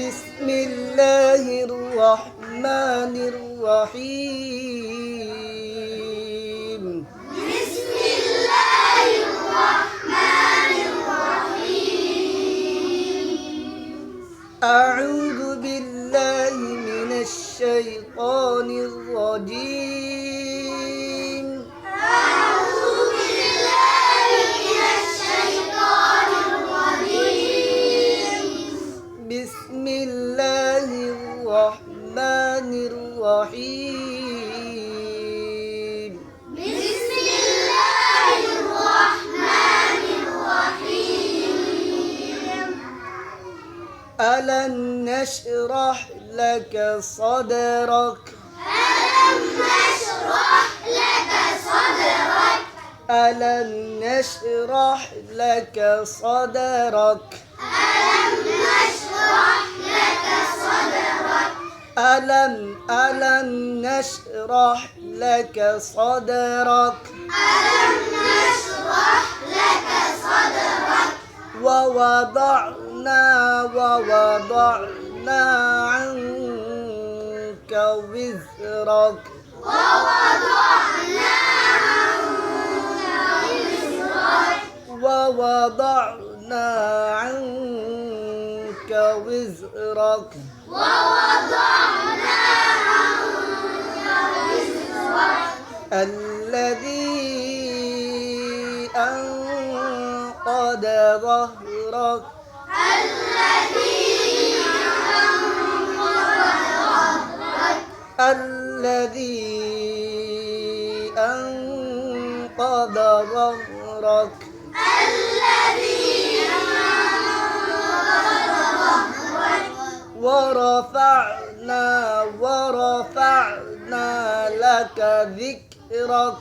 بسم الله الرحمن الرحيم بسم الله الرحمن الرحيم أعوذ بالله من الشيطان الرجيم أعوذ بالله من الشيطان الرجيم بسم الله الرحمن الرحيم بسم الله الرحمن الرحيم ألم نشرح لك صدرك ألم نشرح لك صدرك ألم نشرح لك صدرك ألم نشرح لك صدرك ألم نشرح لك صدرك ألم نشرح لك صدرك ووضعنا عنك وزرك ووضعنا عنك وزرك ووضعنا عنك وزرك ووضعنا عنك وزرك الذي أنقض ظهرك الذي أنقض ظهرك ورفعنا لك ذكرك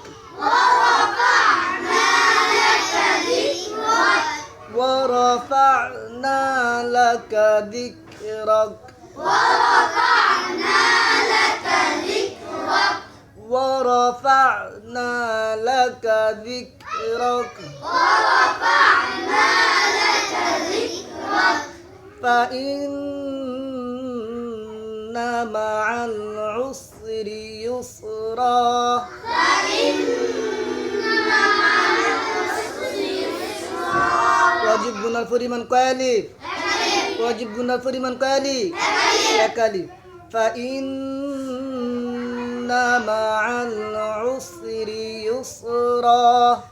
ورفعنا لك ذكرك ورفعنا لك ذكرك فإن مع العسر يسرا ওয়াজিব গুনার পরিমাণ কয় আলিফ ওয়াজিব গুনার পরিমাণ কয় আলিফ এক আলিফ فإن مع العسر يسرا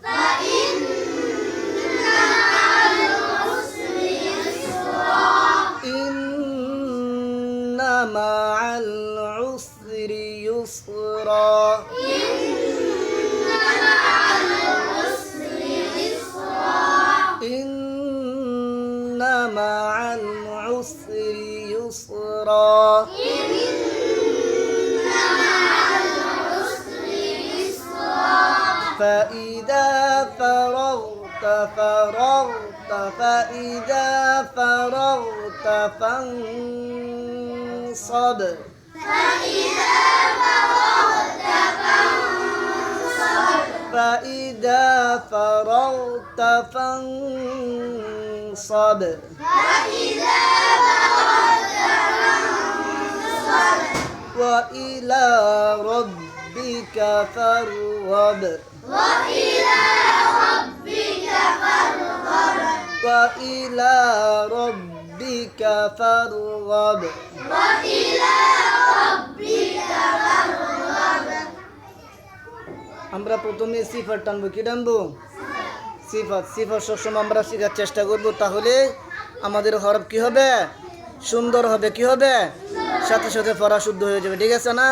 إن مع العسر يسرا إن مع العسر يسرا فإذا فرغت فانصب فإذا فرغت فانصب وإلى ربك فارغب وإلى ربك فارغب আমরা প্রথমে সিফাত টানবো কি টানবো সিফাত সবসময় আমরা শেখার চেষ্টা করব তাহলে আমাদের হরফ কি হবে সুন্দর হবে কি হবে সাথে সাথে পড়া শুদ্ধ হয়ে যাবে ঠিক আছে না